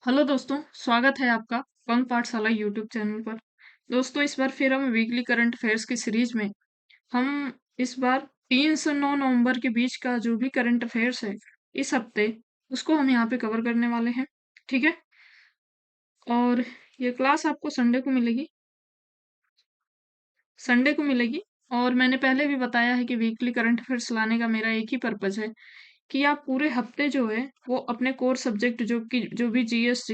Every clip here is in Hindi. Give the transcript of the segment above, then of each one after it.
हेलो दोस्तों, स्वागत है आपका पंक पाठशाला यूट्यूब चैनल पर। दोस्तों, इस बार फिर हम वीकली करंट अफेयर्स की सीरीज में हम इस बार 3 से 9 नवंबर के बीच का जो भी करंट अफेयर्स है इस हफ्ते उसको हम यहाँ पे कवर करने वाले हैं। ठीक है। और ये क्लास आपको संडे को मिलेगी। और मैंने पहले भी बताया है कि वीकली करंट अफेयर्स लाने का मेरा एक ही पर्पज है कि आप पूरे हफ्ते जो है वो अपने कोर सब्जेक्ट जो भी जीएस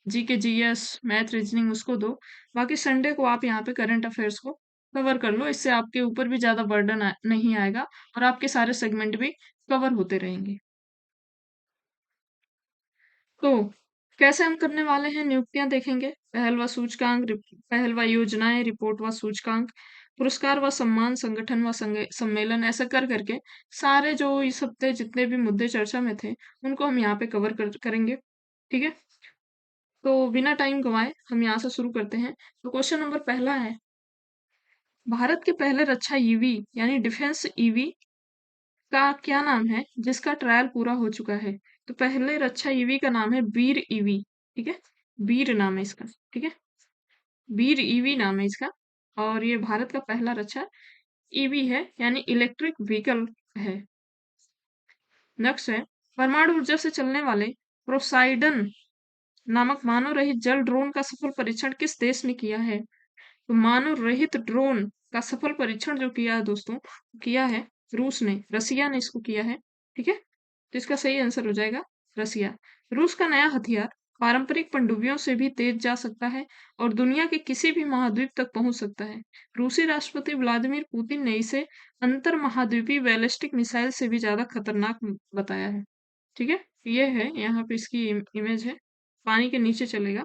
जी के जीएस मैथ रीजनिंग उसको दो। बाकी संडे को आप यहाँ पे करंट अफेयर्स को कवर कर लो। इससे आपके ऊपर भी ज्यादा बर्डन नहीं आएगा और आपके सारे सेगमेंट भी कवर होते रहेंगे। तो कैसे हम करने वाले हैं, नियुक्तियां देखेंगे, पहल व सूचकांक, पहल व योजनाएं, रिपोर्ट व सूचकांक, पुरस्कार व सम्मान, संगठन व सम्मेलन, ऐसा कर करके सारे जो इस हफ्ते जितने भी मुद्दे चर्चा में थे उनको हम यहाँ पे करेंगे। ठीक है। तो बिना टाइम गवाए हम यहाँ से शुरू करते हैं। तो क्वेश्चन नंबर पहला है, भारत के पहले रक्षा ईवी यानी डिफेंस ईवी का क्या नाम है जिसका ट्रायल पूरा हो चुका है। तो पहले रक्षा ईवी का नाम है वीर ईवी। ठीक है। वीर नाम है इसका। ठीक है। वीर ईवी नाम है इसका। और ये भारत का पहला रक्षा ईवी है यानी इलेक्ट्रिक व्हीकल है। नेक्स्ट है, परमाणु ऊर्जा से चलने वाले प्रोसाइडन नामक मानव रहित जल ड्रोन का सफल परीक्षण किस देश ने किया है। तो मानव रहित ड्रोन का सफल परीक्षण जो किया है दोस्तों, किया है रूस ने, रसिया ने इसको किया है। ठीक है। तो इसका सही आंसर हो जाएगा रसिया। रूस का नया हथियार पारंपरिक पनडुब्बियों से भी तेज जा सकता है और दुनिया के किसी भी महाद्वीप तक पहुंच सकता है। रूसी राष्ट्रपति व्लादिमीर पुतिन ने इसे अंतर महाद्वीपीय बैलिस्टिक मिसाइल से भी ज्यादा खतरनाक बताया है। ठीक है। ये है यहाँ पे इसकी इमेज है, पानी के नीचे चलेगा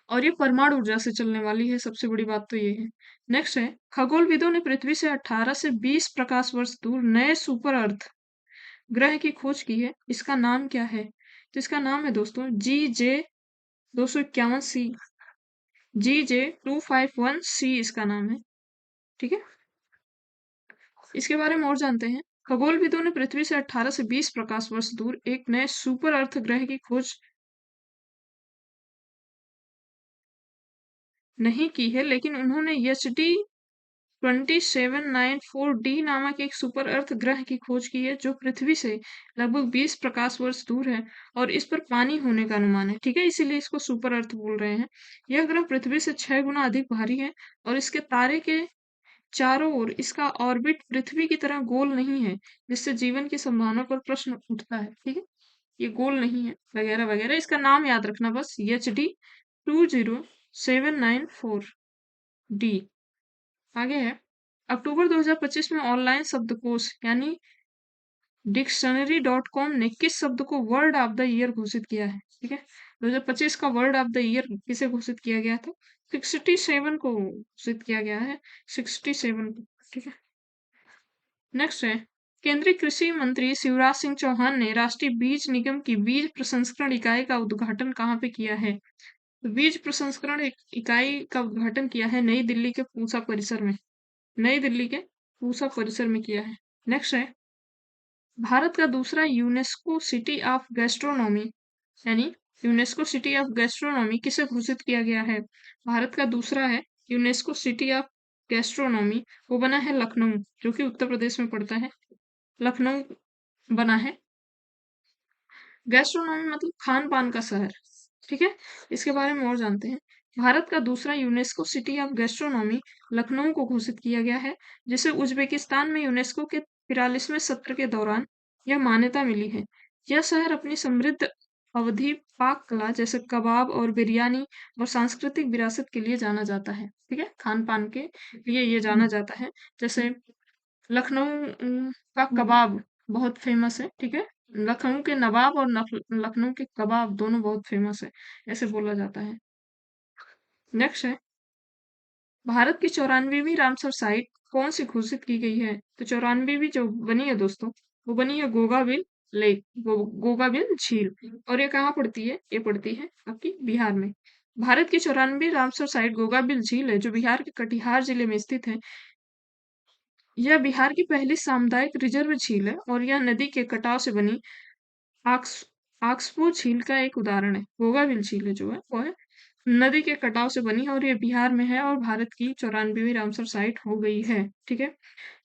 और ये परमाणु ऊर्जा से चलने वाली है। सबसे बड़ी बात तो ये है। नेक्स्ट है, खगोलविदों ने पृथ्वी से 18 से 20 प्रकाश वर्ष दूर नए सुपर अर्थ ग्रह की खोज की है। इसका नाम क्या है। तो इसका नाम है दोस्तों GJ 251c। GJ 251c इसका नाम है। ठीक है। इसके बारे में और जानते हैं। खगोलविदों ने पृथ्वी से 18 से 20 प्रकाश वर्ष दूर एक नए सुपर अर्थ ग्रह की खोज नहीं की है, लेकिन उन्होंने HD 2794d नामक एक सुपर अर्थ ग्रह की खोज की है जो पृथ्वी से लगभग 20 प्रकाश वर्ष दूर है और इस पर पानी होने का अनुमान है। ठीक है। इसीलिए इसको सुपर अर्थ बोल रहे हैं। यह ग्रह पृथ्वी से 6 गुना अधिक भारी है और इसके तारे के चारों ओर इसका ऑर्बिट पृथ्वी की तरह गोल नहीं है, जिससे जीवन की संभावना पर प्रश्न उठता है। ठीक है। ये गोल नहीं है वगैरह वगैरह। इसका नाम याद रखना बस, HD 20794d। आगे है, अक्टूबर 2025 में ऑनलाइन शब्दकोश यानी डिक्शनरी.com ने किस शब्द को वर्ड ऑफ द ईयर घोषित किया है। ठीक है। 2025 का वर्ड ऑफ द ईयर किसे घोषित किया गया था। 67 को घोषित किया गया है। 67 को। ठीक है। नेक्स्ट है, केंद्रीय कृषि मंत्री शिवराज सिंह चौहान ने राष्ट्रीय बीज निगम की बीज प्रसंस्करण इकाई का उद्घाटन कहाँ पे किया है। तो बीज प्रसंस्करण इकाई का उद्घाटन किया है नई दिल्ली के पूसा परिसर में। नई दिल्ली के पूसा परिसर में किया है। नेक्स्ट है, भारत का दूसरा यूनेस्को सिटी ऑफ गैस्ट्रोनॉमी यानी यूनेस्को सिटी ऑफ गैस्ट्रोनॉमी किसे घोषित किया गया है। भारत का दूसरा है यूनेस्को सिटी ऑफ गैस्ट्रोनॉमी, वो बना है लखनऊ, जो कि उत्तर प्रदेश में पड़ता है। लखनऊ बना है। गैस्ट्रोनॉमी मतलब खान पान का शहर। ठीक है। इसके बारे में और जानते हैं। भारत का दूसरा UNESCO city of gastronomy Lucknow को घोषित किया गया है, जिसे उज्बेकिस्तान में यूनेस्को के 43वें सत्र के दौरान यह मान्यता मिली है। यह शहर अपनी समृद्ध अवधि पाक कला जैसे कबाब और बिरयानी और सांस्कृतिक विरासत के लिए जाना जाता है। ठीक है। खान पान के लिए ये जाना जाता है। जैसे लखनऊ का कबाब बहुत फेमस है। ठीक है। लखनऊ के नवाब और लखनऊ के कबाब दोनों बहुत फेमस है, ऐसे बोला जाता है। नेक्स्ट है, भारत की 94वीं रामसर साइट कौन सी घोषित की गई है। तो 94वीं जो बनी है दोस्तों, वो बनी है गोगाबिल लेक, गोगाबिल झील। और ये कहाँ पड़ती है, ये पड़ती है आपकी बिहार में। भारत की 94वीं रामसर साइट गोगाबिल झील है जो बिहार के कटिहार जिले में स्थित है। यह बिहार की पहली सामुदायिक रिजर्व झील है और यह नदी के कटाव से बनी ऑक्सबो झील का एक उदाहरण है। बोगाविल झील है जो है वो है नदी के कटाव से बनी है और ये बिहार में है और भारत की 94वीं रामसर साइट हो गई है। ठीक है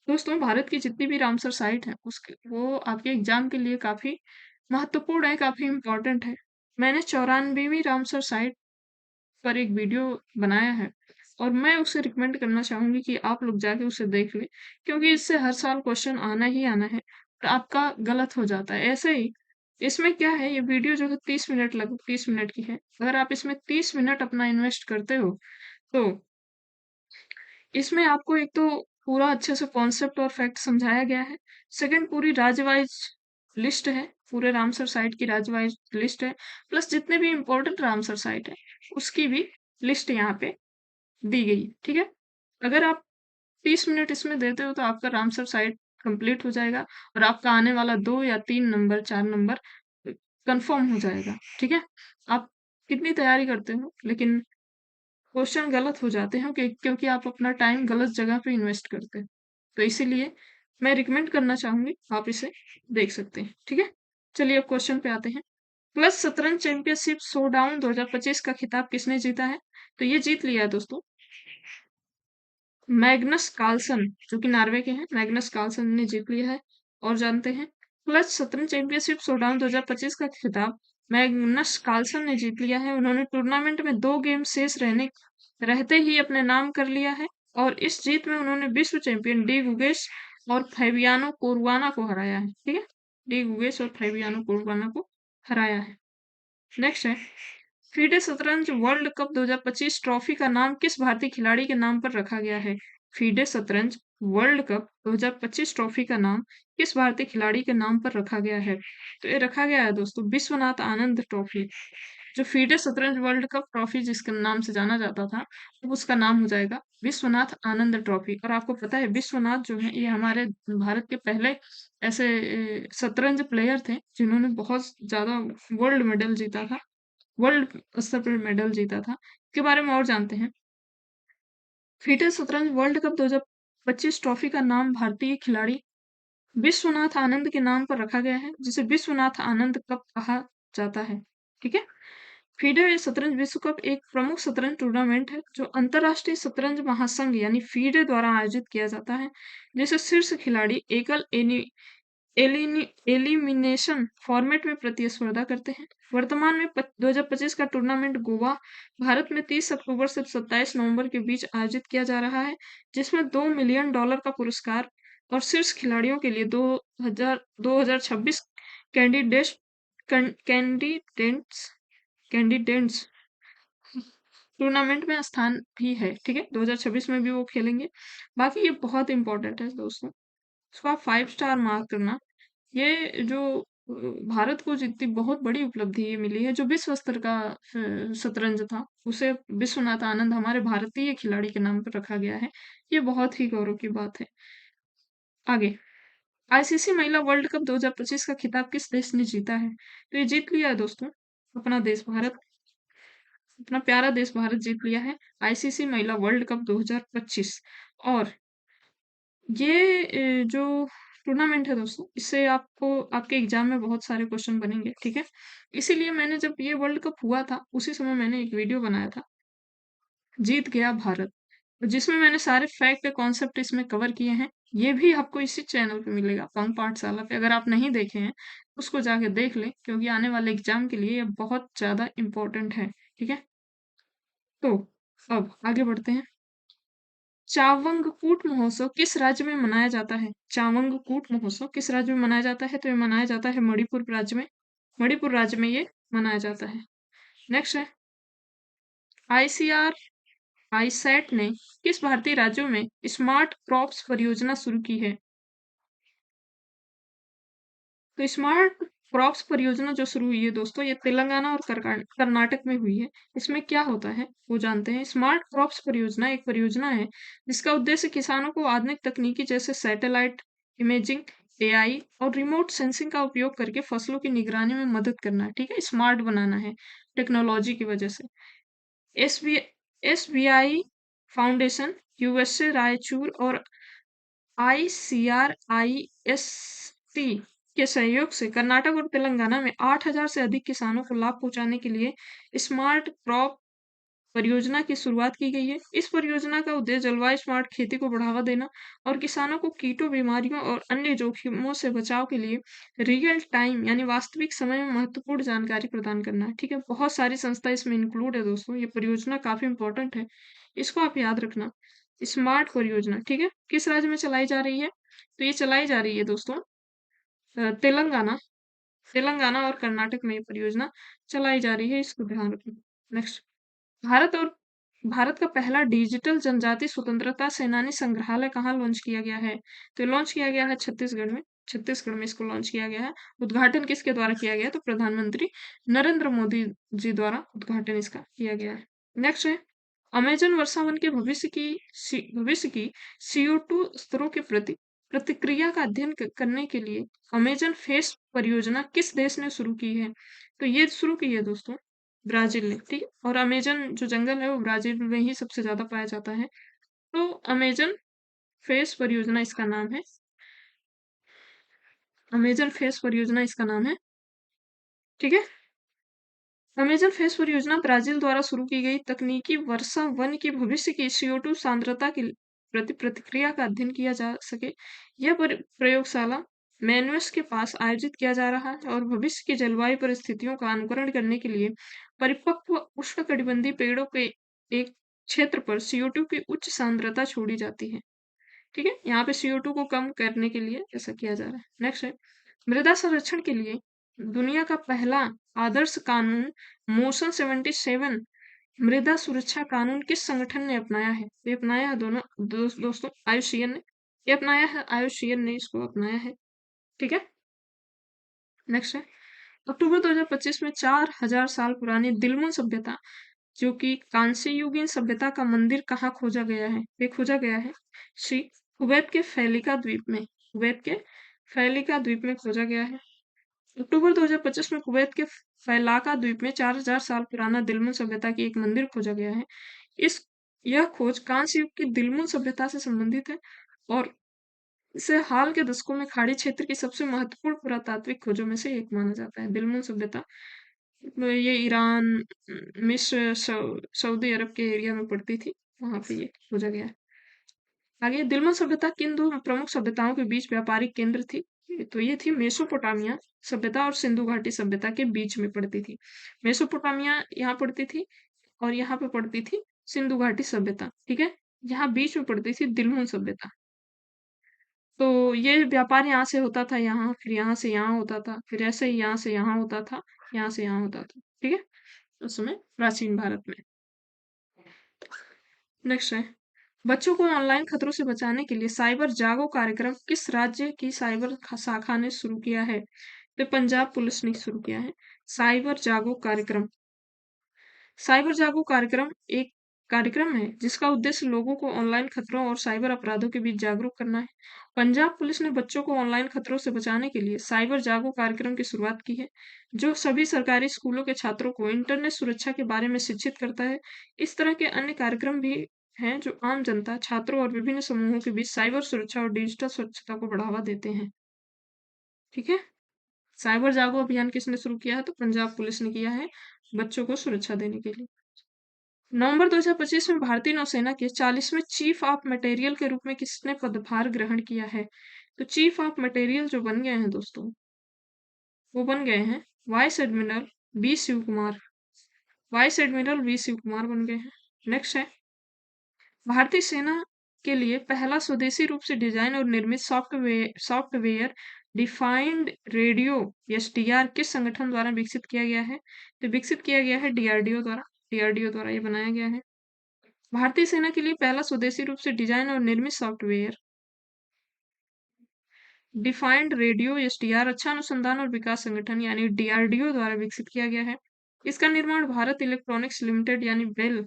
दोस्तों, भारत की जितनी भी रामसर साइट है उसके वो आपके एग्जाम के लिए काफी महत्वपूर्ण है, काफी इम्पोर्टेंट है। मैंने 94वीं रामसर साइट पर एक वीडियो बनाया है और मैं उसे रिकमेंड करना चाहूंगी कि आप लोग जाके उसे देख लें, क्योंकि इससे हर साल क्वेश्चन आना ही आना है और आपका गलत हो जाता है। ऐसे ही इसमें क्या है, ये वीडियो जो है 30 मिनट लगभग 30 मिनट की है। अगर आप इसमें 30 मिनट अपना इन्वेस्ट करते हो तो इसमें आपको एक तो पूरा अच्छे से कॉन्सेप्ट और फैक्ट समझाया गया है। सेकंड, पूरी राज्य वाइज लिस्ट है, पूरे रामसर साइट की राज्य वाइज लिस्ट है, प्लस जितने भी इम्पोर्टेंट रामसर साइट है उसकी भी लिस्ट यहाँ पे दी गई है। ठीक है, अगर आप 30 मिनट इसमें देते हो तो आपका रामसर साइट कंप्लीट हो जाएगा और आपका आने वाला 2 या 3 नंबर 4 नंबर कंफर्म हो जाएगा। ठीक है, आप कितनी तैयारी करते हो लेकिन क्वेश्चन गलत हो जाते हैं क्योंकि आप अपना टाइम गलत जगह पे इन्वेस्ट करते हैं। तो इसीलिए मैं रिकमेंड करना चाहूंगी आप इसे देख सकते हैं। ठीक है, चलिए अब क्वेश्चन पे आते हैं। प्लस शतरंज चैंपियनशिप शोडाउन 2025 का खिताब किसने जीता है? तो ये जीत लिया है दोस्तों मैग्नस कार्लसन, जो कि नॉर्वे के हैं। मैग्नस कार्लसन ने जीत लिया है। और जानते हैं, प्लस शतरंज चैंपियनशिप शोडाउन 2025 का खिताब मैग्नस कार्लसन ने जीत लिया है। उन्होंने टूर्नामेंट में 2 गेम शेष रहते ही अपने नाम कर लिया है और इस जीत में उन्होंने विश्व चैंपियन डी गुगेश और फैबियानो कोरुआना को हराया है। ठीक है, डी गुगेश और फैबियानो कोरुआना को हराया है। नेक्स्ट है, फीडे शतरंज वर्ल्ड कप 2025 ट्रॉफी का नाम किस भारतीय खिलाड़ी के नाम पर रखा गया है? फीडे शतरंज वर्ल्ड कप 2025 ट्रॉफी का नाम किस भारतीय खिलाड़ी के नाम पर रखा गया है? तो ये रखा गया है दोस्तों विश्वनाथ आनंद ट्रॉफी। जो फीडे शतरंज वर्ल्ड कप ट्रॉफी जिसके नाम से जाना जाता था, अब उसका नाम हो जाएगा विश्वनाथ आनंद ट्रॉफी। और आपको पता है विश्वनाथ जो है ये हमारे भारत के पहले ऐसे शतरंज प्लेयर थे जिन्होंने बहुत ज्यादा वर्ल्ड मेडल जीता था, वर्ल्ड स्तर पर मेडल जीता था। के बारे में और जानते हैं। फीटे शतरंज वर्ल्ड कप 2025 ट्रॉफी का नाम भारतीय खिलाड़ी विश्वनाथ आनंद के नाम पर रखा गया है, जिसे विश्वनाथ आनंद कप कहा जाता है। ठीक है, फीडे शतरंज विश्व कप एक प्रमुख शतरंज टूर्नामेंट है जो अंतरराष्ट्रीय शतरंज महासंघ यानी फीडे द्वारा आयोजित किया जाता है, जिसे शीर्ष खिलाड़ी एकल एलिमिनेशन फॉर्मेट में प्रतिस्पर्धा करते हैं। वर्तमान में 2025 का टूर्नामेंट गोवा, भारत में 30 अक्टूबर से 27 नवंबर के बीच आयोजित किया जा रहा है, जिसमें $2 मिलियन का पुरस्कार और शीर्ष खिलाड़ियों के लिए 2026 कैंडिडेट्स कैंडिडेट्स कैंडिडेट्स टूर्नामेंट में स्थान भी है। ठीक है, 2026 में भी वो खेलेंगे। बाकी ये बहुत इंपॉर्टेंट है दोस्तों, इसको आप 5 स्टार मार्क करना। ये जो भारत को जितनी बहुत बड़ी उपलब्धि ये मिली है, जो विश्व स्तर का शतरंज था उसे विश्वनाथ आनंद हमारे भारतीय खिलाड़ी के नाम पर रखा गया है। ये बहुत ही गौरव की बात है। आगे, आईसीसी महिला वर्ल्ड कप 2025 का खिताब किस देश ने जीता है? तो ये जीत लिया है दोस्तों अपना देश भारत, अपना प्यारा देश भारत जीत लिया है आईसीसी महिला वर्ल्ड कप 2025। और ये जो टूर्नामेंट है दोस्तों, इससे आपको आपके एग्जाम में बहुत सारे क्वेश्चन बनेंगे। ठीक है, इसीलिए मैंने जब ये वर्ल्ड कप हुआ था उसी समय मैंने एक वीडियो बनाया था, जीत गया भारत, जिसमें मैंने सारे फैक्ट कॉन्सेप्ट इसमें कवर किए हैं। ये भी आपको इसी चैनल पे मिलेगा, पंग पाठशाला पे। अगर आप नहीं देखे हैं उसको जाके देख लें, क्योंकि आने वाले एग्जाम के लिए ये बहुत ज्यादा इम्पोर्टेंट है। ठीक है, तो अब आगे बढ़ते हैं। चावंगकूट महोत्सव किस राज्य में मनाया जाता है? चावंगकूट महोत्सव किस राज्य में मनाया जाता है? तो ये मनाया जाता है मणिपुर राज्य में। मणिपुर राज्य में ये मनाया जाता है। नेक्स्ट है, आईसीआर आईसैट ने किस भारतीय राज्यों में स्मार्ट क्रॉप्स परियोजना शुरू की है? तो स्मार्ट क्रॉप्स परियोजना जो शुरू हुई है दोस्तों, ये तेलंगाना और कर्नाटक में हुई है। इसमें क्या होता है वो जानते हैं। स्मार्ट क्रॉप्स परियोजना एक परियोजना है जिसका उद्देश्य किसानों को आधुनिक तकनीकी जैसे सैटेलाइट इमेजिंग, एआई और रिमोट सेंसिंग का उपयोग करके फसलों की निगरानी में मदद करना है। ठीक है, स्मार्ट बनाना है टेक्नोलॉजी की वजह से। एसबीआई फाउंडेशन, यूएसए रायचूर और आईसीआरआईएसटी के सहयोग से कर्नाटक और तेलंगाना में 8,000 से अधिक किसानों को लाभ पहुंचाने के लिए स्मार्ट क्रॉप परियोजना की शुरुआत की गई है। इस परियोजना का उद्देश्य जलवायु स्मार्ट खेती को बढ़ावा देना और किसानों को कीटों, बीमारियों और अन्य जोखिमों से बचाव के लिए रियल टाइम यानी वास्तविक समय में महत्वपूर्ण जानकारी प्रदान करना है। ठीक है, बहुत सारी संस्था इसमें इंक्लूड है दोस्तों। ये परियोजना काफी इंपॉर्टेंट है, इसको आप याद रखना। स्मार्ट परियोजना, ठीक है, किस राज्य में चलाई जा रही है? तो ये चलाई जा रही है दोस्तों तेलंगाना, तेलंगाना और कर्नाटक में ये परियोजना चलाई जा रही है, इसको ध्यान रखना। नेक्स्ट, भारत और भारत का पहला डिजिटल जनजाति स्वतंत्रता सेनानी संग्रहालय कहाँ लॉन्च किया गया है? तो लॉन्च किया गया है छत्तीसगढ़ में। छत्तीसगढ़ में इसको लॉन्च किया गया है। उद्घाटन किसके द्वारा किया गया है? तो प्रधानमंत्री नरेंद्र मोदी जी द्वारा उद्घाटन इसका किया गया है। नेक्स्ट है, अमेजन वर्षावन के भविष्य की CO2 स्तरों के प्रति प्रतिक्रिया का अध्ययन करने के लिए अमेजन फेस परियोजना किस देश ने शुरू की है? तो ये शुरू की है दोस्तों ब्राजील ने। ठीक है, और अमेजन जो जंगल है वो ब्राजील में ही सबसे ज्यादा पाया जाता है। तो अमेजन फेस परियोजना इसका नाम है। अमेजन फेस परियोजना इसका नाम है। ठीक है, अमेजन फेस परियोजना ब्राजील द्वारा शुरू की गई तकनीकी वर्षा वन की भविष्य की CO2 सांद्रता के प्रति प्रतिक्रिया का अध्ययन किया जा सके। यह प्रयोगशाला मैन्युअस के पास आयोजित किया जा रहा है और भविष्य की जलवायु परिस्थितियों का अनुकरण करने के लिए परिपक्व उष्णकटिबंधीय पेड़ों के एक क्षेत्र पर CO2 की उच्च सांद्रता छोड़ी जाती है। ठीक है, यहाँ पे CO2 को कम करने के लिए ऐसा किया जा रहा है। नेक्स्ट है, मृदा संरक्षण के लिए दुनिया का पहला आदर्श कानून मोशन 77 मृदा सुरक्षा कानून किस संगठन ने अपनाया है? ये अपनाया है दोस्तों IUCN ने। ये अपनाया है, IUCN ने इसको अपनाया है। ठीक है, नेक्स्ट है, अक्टूबर 2025 में 4,000 साल पुरानी दिलमुन सभ्यता जो कि कांस्य युगीन सभ्यता का मंदिर कहाँ खोजा गया है? ये खोजा गया है श्री कुवैत के फैलिका द्वीप में। कुवैत के फैलिका द्वीप में खोजा गया है। अक्टूबर 2025 में कुवैत के फैलाका द्वीप में 4,000 साल पुराना दिलमुन सभ्यता की एक मंदिर खोजा गया है। यह खोज कांस्य युग की दिलमुन सभ्यता से संबंधित है और इसे हाल के दशकों में खाड़ी क्षेत्र की सबसे महत्वपूर्ण पुरातात्विक खोजों में से एक माना जाता है। दिलमुन सभ्यता ये ईरान, मिस्र, सऊदी अरब के एरिया में पड़ती थी, वहां पे ये खोजा गया है। आगे, दिलमुन सभ्यता किन दो प्रमुख सभ्यताओं के बीच व्यापारिक केंद्र थी? तो ये थी मेसोपोटामिया सभ्यता और सिंधु घाटी सभ्यता के बीच में पड़ती थी। मेसोपोटामिया यहाँ पड़ती थी और यहाँ पे पड़ती थी सिंधु घाटी सभ्यता। ठीक है, यहाँ बीच में पड़ती थी दिलमुन सभ्यता। तो ये व्यापार यहाँ से होता था यहाँ, फिर यहाँ से यहाँ होता था, फिर ऐसे ही यहाँ से यहाँ होता था, यहाँ से यहाँ होता था। ठीक है, उस समय प्राचीन भारत में। नेक्स्ट है, बच्चों को ऑनलाइन खतरों से बचाने के लिए साइबर जागो कार्यक्रम किस राज्य की साइबर शाखा ने शुरू किया है? तो पंजाब पुलिस ने शुरू किया है साइबर जागो कार्यक्रम। साइबर जागो कार्यक्रम एक कार्यक्रम है जिसका उद्देश्य लोगों को ऑनलाइन खतरों और साइबर अपराधों के बीच जागरूक करना है। पंजाब पुलिस ने बच्चों को ऑनलाइन खतरों से बचाने के लिए साइबर जागो कार्यक्रम की शुरुआत की है, जो सभी सरकारी स्कूलों के छात्रों को इंटरनेट सुरक्षा के बारे में शिक्षित करता है। इस तरह के अन्य कार्यक्रम भी हैं जो आम जनता, छात्रों और विभिन्न समूहों के बीच साइबर सुरक्षा और डिजिटल स्वच्छता को बढ़ावा देते हैं। ठीक है, साइबर जागो अभियान किसने शुरू किया है? तो पंजाब पुलिस ने किया है, बच्चों को सुरक्षा देने के लिए। नवंबर 2025 में भारतीय नौसेना के 40वें चीफ ऑफ मटेरियल के रूप में किसने पदभार ग्रहण किया है? तो चीफ ऑफ मटेरियल जो बन गए हैं दोस्तों, वो बन गए हैं vice admiral B Shiv Kumar. Vice admiral B Shiv Kumar बन गए हैं। नेक्स्ट है, भारतीय सेना के लिए पहला स्वदेशी रूप से डिजाइन और निर्मित सॉफ्टवेयर डिफाइंड रेडियो SDR किस संगठन द्वारा विकसित किया गया है? तो विकसित किया गया है DRDO द्वारा ये बनाया गया है। भारतीय सेना के लिए पहला स्वदेशी रूप से डिजाइन और निर्मित सॉफ्टवेयर डिफाइंड रेडियो SDR रक्षा अनुसंधान और विकास संगठन यानी DRDO द्वारा विकसित किया गया है। इसका निर्माण भारत इलेक्ट्रॉनिक्स लिमिटेड यानी बेल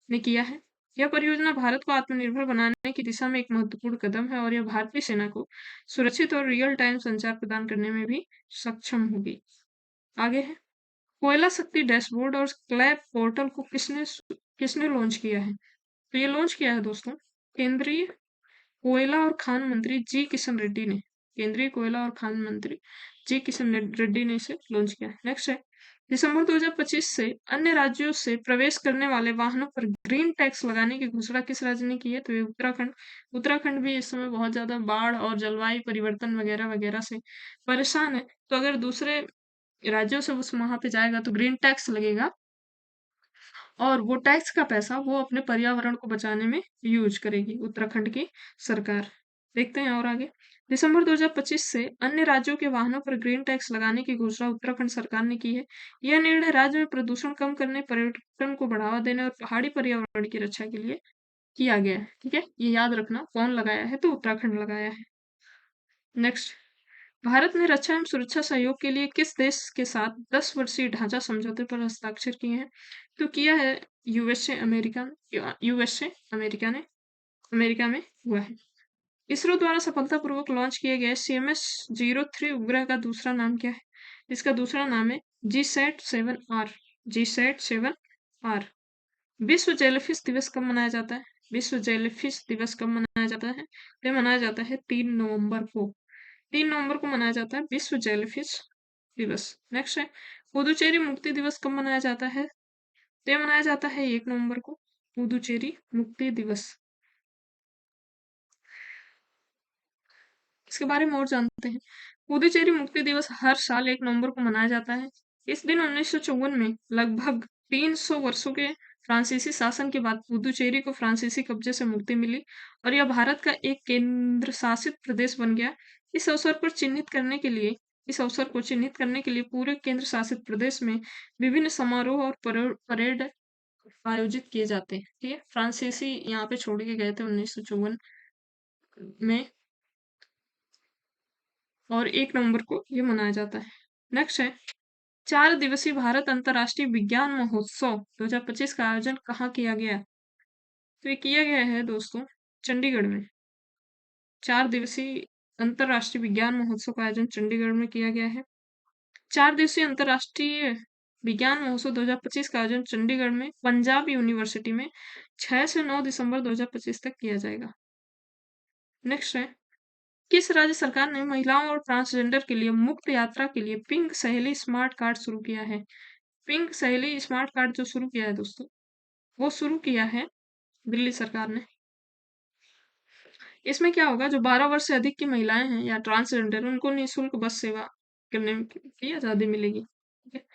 ने किया है। यह परियोजना भारत को आत्मनिर्भर बनाने की दिशा में एक महत्वपूर्ण कदम है और यह भारतीय सेना को सुरक्षित और रियल टाइम संचार प्रदान करने में भी सक्षम होगी। आगे है, कोयला शक्ति डैशबोर्ड और क्लैप पोर्टल को किसने लॉन्च किया है? तो ये लॉन्च किया है दोस्तों केंद्रीय कोयला और खान मंत्री जी किशन रेड्डी ने। केंद्रीय कोयला और खान मंत्री जी किशन रेड्डी ने इसे लॉन्च किया। नेक्स्ट है, दिसंबर 2025 से अन्य राज्यों से प्रवेश करने वाले वाहनों पर ग्रीन टैक्स लगाने की घोषणा किस राज्य ने की है? तो ये उत्तराखंड। उत्तराखंड भी इस समय बहुत ज्यादा बाढ़ और जलवायु परिवर्तन वगैरह वगैरह से परेशान है, तो अगर दूसरे राज्यों से उस वहां पे जाएगा तो ग्रीन टैक्स लगेगा, और वो टैक्स का पैसा वो अपने पर्यावरण को बचाने में यूज करेगी उत्तराखंड की सरकार। देखते हैं और आगे। दिसंबर 2025 से अन्य राज्यों के वाहनों पर ग्रीन टैक्स लगाने की घोषणा उत्तराखंड सरकार ने की है। यह निर्णय राज्य में प्रदूषण कम करने, पर्यटन को बढ़ावा देने और पहाड़ी पर्यावरण की रक्षा के लिए किया गया है। ठीक है, ये याद रखना, कौन लगाया है? तो उत्तराखंड लगाया है। नेक्स्ट, भारत ने रक्षा एवं सुरक्षा सहयोग के लिए किस देश के साथ 10 वर्षीय ढांचा समझौते पर हस्ताक्षर किए हैं? तो किया है यूएसए अमेरिका। यूएसए अमेरिका ने, अमेरिका में हुआ है। इसरो द्वारा सफलतापूर्वक लॉन्च किए गए CMS-03 उपग्रह का दूसरा नाम क्या है? इसका दूसरा नाम है GSAT-7R। GSAT-7R। विश्व जेलीफिश दिवस कब मनाया जाता है? विश्व जेलीफिश दिवस कब मनाया जाता है? ये मनाया जाता है 3 नवंबर को। 3 नवंबर को मनाया जाता है विश्व जेलीफिश दिवस। नेक्स्ट है, पुदुचेरी मुक्ति दिवस कब मनाया जाता है? तो ये मनाया जाता है 1 नवंबर को, पुदुचेरी मुक्ति दिवस। इसके बारे में और जानते हैं। पुदुचेरी मुक्ति दिवस हर साल 1 नवंबर को मनाया जाता है। इस दिन 1954 में लगभग 300 वर्षों के फ्रांसीसी शासन के बाद पुदुचेरी को फ्रांसीसी कब्जे से मुक्ति मिली और यह भारत का एक केंद्र शासित प्रदेश बन गया। इस अवसर को चिन्हित करने के लिए पूरे केंद्र शासित प्रदेश में विभिन्न समारोह और परेड आयोजित किए जाते हैं। ठीक है, फ्रांसीसी यहाँ पे छोड़ के गए थे 1954 में, और 1 नवंबर को ये मनाया जाता है। नेक्स्ट है, 4 दिवसीय भारत अंतर्राष्ट्रीय विज्ञान महोत्सव 2025 का आयोजन कहाँ किया गया? तो ये किया गया है दोस्तों चंडीगढ़ में। 4 दिवसीय अंतर्राष्ट्रीय विज्ञान महोत्सव का आयोजन चंडीगढ़ में किया गया है। 4 दिवसीय अंतर्राष्ट्रीय विज्ञान महोत्सव 2025 का आयोजन चंडीगढ़ में पंजाब यूनिवर्सिटी में 6 से 9 दिसंबर 2025 तक किया जाएगा। नेक्स्ट है, किस राज्य सरकार ने महिलाओं और ट्रांसजेंडर के लिए मुक्त यात्रा के लिए पिंक सहेली स्मार्ट कार्ड शुरू किया है? पिंक सहेली स्मार्ट कार्ड जो शुरू किया है दोस्तों, वो शुरू किया है दिल्ली सरकार ने। इसमें क्या होगा, जो 12 वर्ष से अधिक की महिलाएं हैं या ट्रांसजेंडर, उनको निःशुल्क बस सेवा करने की आजादी मिलेगी। ठीक है।